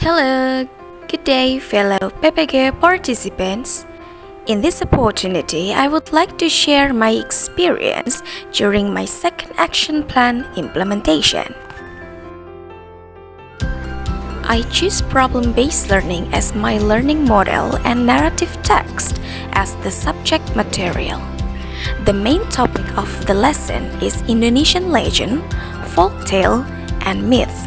Hello, good day, fellow PPG participants. In this opportunity, I would like to share my experience during my second action plan implementation. I choose problem-based learning as my learning model and narrative text as the subject material. The main topic of the lesson is Indonesian legend, folktale, and myth.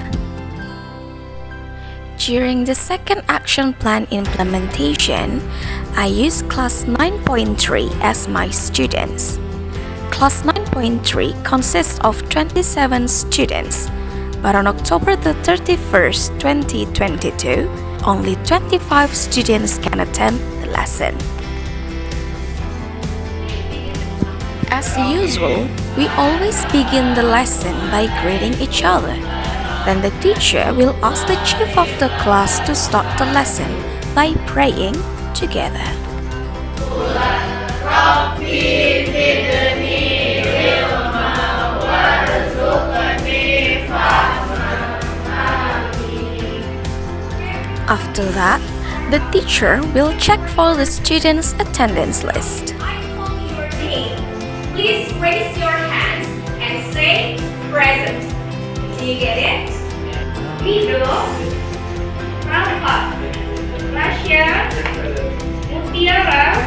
During the second action plan implementation, I use Class 9.3 as my students. Class 9.3 consists of 27 students, but on October the 31st, 2022, only 25 students can attend the lesson. As usual, we always begin the lesson by greeting each other. Then the teacher will ask the chief of the class to start the lesson by praying together. After that, the teacher will check for the students' attendance list. I call your name. Please raise your hands and say present. Do you get it? Rido, Arafah, Rasya, Mutiara,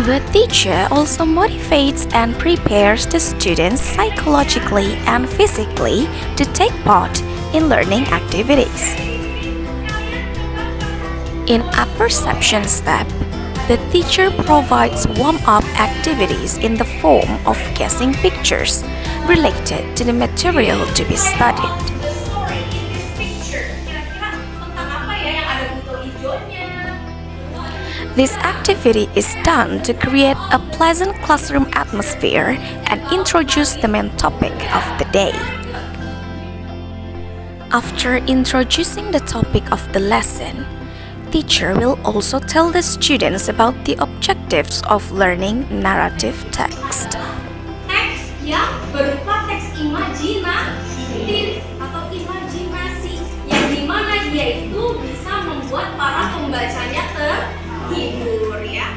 The teacher also motivates and prepares the students psychologically and physically to take part in learning activities. In a perception step, the teacher provides warm-up activities in the form of guessing pictures related to the material to be studied. the story in this picture. Kira-kira tentang apa ya yang ada buto hijaunya? This activity is done to create a pleasant classroom atmosphere and introduce the main topic of the day. After introducing the topic of the lesson, teacher will also tell the students about the objectives of learning narrative text. Teks yang berupa teks imajinatif atau imajinasi yang dimana dia itu bisa membuat para pembacanya terhibur ya.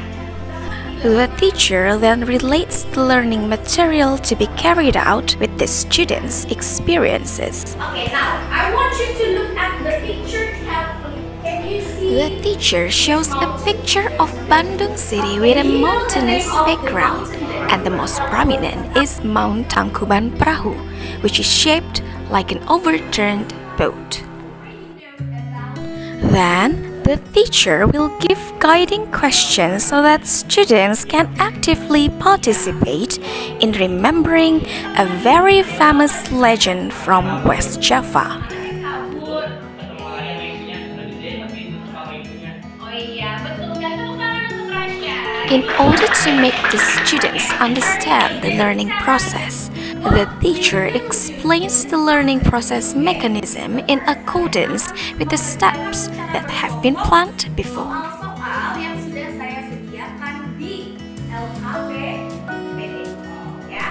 The teacher then relates the learning material to be carried out with the students' experiences. Okay, now I want you to look at the picture carefully. Can you see? The teacher shows a picture of Bandung City with a mountainous background, and the most prominent is Mount Tangkuban Perahu, which is shaped like an overturned boat. Then, the teacher will give guiding questions so that students can actively participate in remembering a very famous legend from West Java. Oh iya, betul kan? Tepuk tangan untuk Rasya. In order to make the students understand the learning process, the teacher explains the learning process mechanism in accordance with the steps that have been planned before. Soal yang sudah saya sediakan di LKPD ya.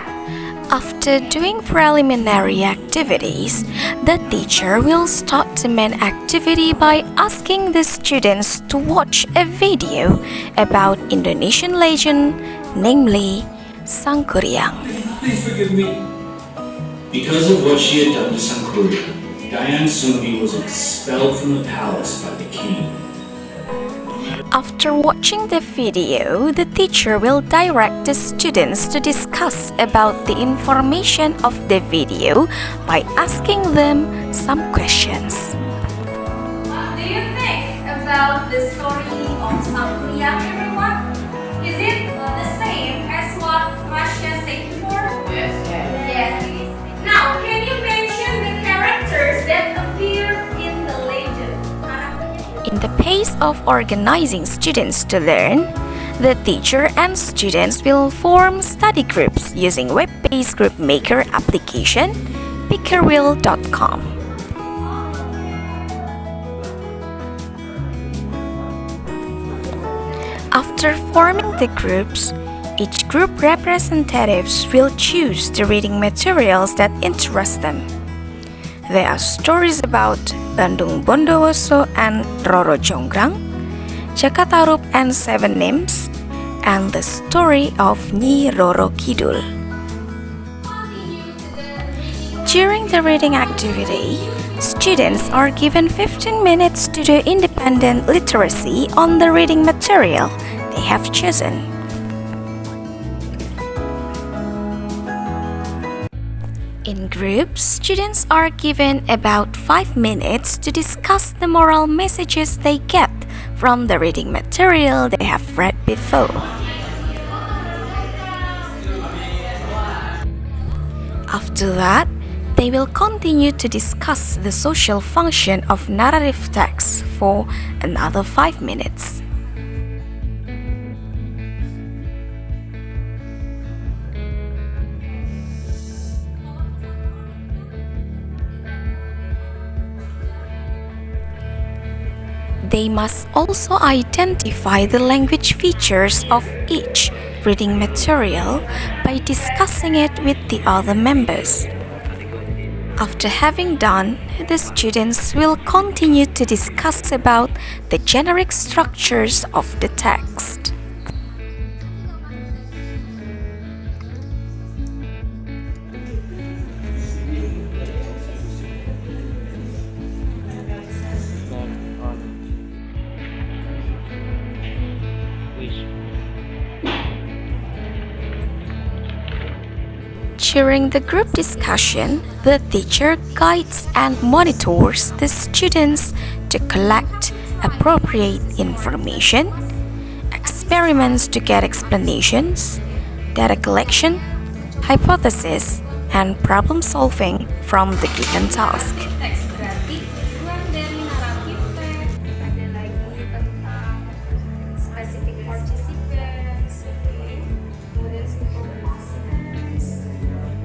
After doing preliminary activities, the teacher will start the main activity by asking the students to watch a video about Indonesian legend, namely Sangkuriang. Please forgive me. Because of what she had done to Sangkuriang, Diane Sumbi was expelled from the palace by the king. After watching the video, the teacher will direct the students to discuss about the information of the video by asking them some questions. What do you think about the story of Sangkuriang, everyone? Is it the same as what Rasya said before? Yes, it is. Now, can you mention the characters that appear in the legend? In the pace of organizing students to learn, the teacher and students will form study groups using web-based group maker application pickerwheel.com. After forming the groups, each group representatives will choose the reading materials that interest them. There are stories about Bandung Bondowoso and Roro Jonggrang, Jakatarup and Seven Names, and the story of Nyi Roro Kidul. During the reading activity, students are given 15 minutes to do independent literacy on the reading material they have chosen. In groups, students are given about 5 minutes to discuss the moral messages they get from the reading material they have read before. After that, they will continue to discuss the social function of narrative text for another 5 minutes. They must also identify the language features of each reading material by discussing it with the other members. After having done, the students will continue to discuss about the generic structures of the text. During the group discussion, the teacher guides and monitors the students to collect appropriate information, experiments to get explanations, data collection, hypothesis, and problem solving from the given task. Teks berarti tujuan dari naratif teks. Ada lagi tentang specific participants, kemudian simple past tense.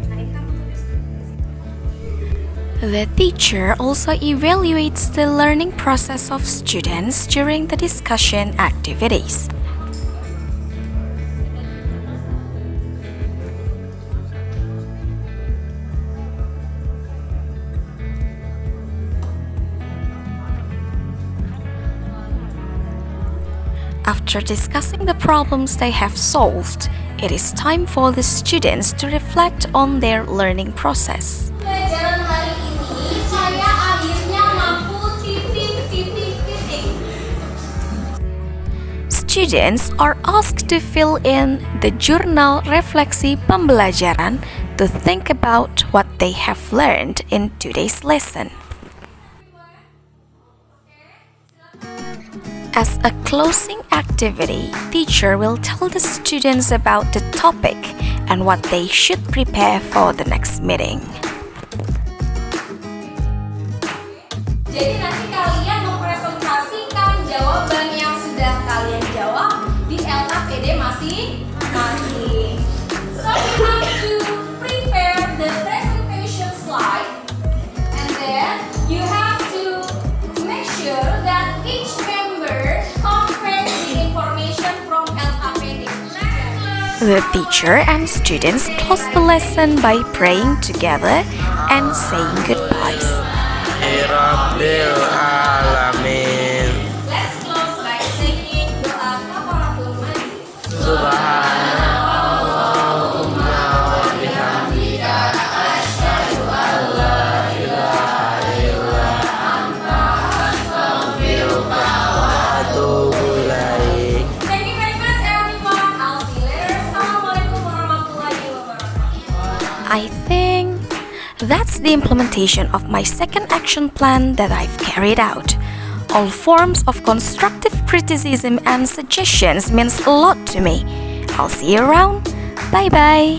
Nah, ini kan menulis. The teacher also evaluates the learning process of students during the discussion activities. After discussing the problems they have solved, it is time for the students to reflect on their learning process. Pelajaran hari ini saya akhirnya mampu titik. Students are asked to fill in the jurnal refleksi pembelajaran to think about what they have learned in today's lesson. As a closing activity, teacher will tell the students about the topic and what they should prepare for the next meeting. Jadi nanti kalian mempresentasikan jawaban yang sudah kalian jawab di LKPD masing-masing. So you have to prepare the presentation slide, and then you have to make sure that each member confirms the information from LKPD. The teacher and students close the lesson by praying together and saying goodbyes. Rabbil alamin. Let's close by saying doa kafaratul majlis. Subhanallahumma wa bihamdika asyhadu an la ilaha illa anta astaghfiruka wa atubu ilaik. Thank you very much everyone. I'll see you later. Assalamualaikum warahmatullahi wabarakatuh. I think that's the implementation of my second action plan that I've carried out. All forms of constructive criticism and suggestions means a lot to me. I'll see you around. Bye bye.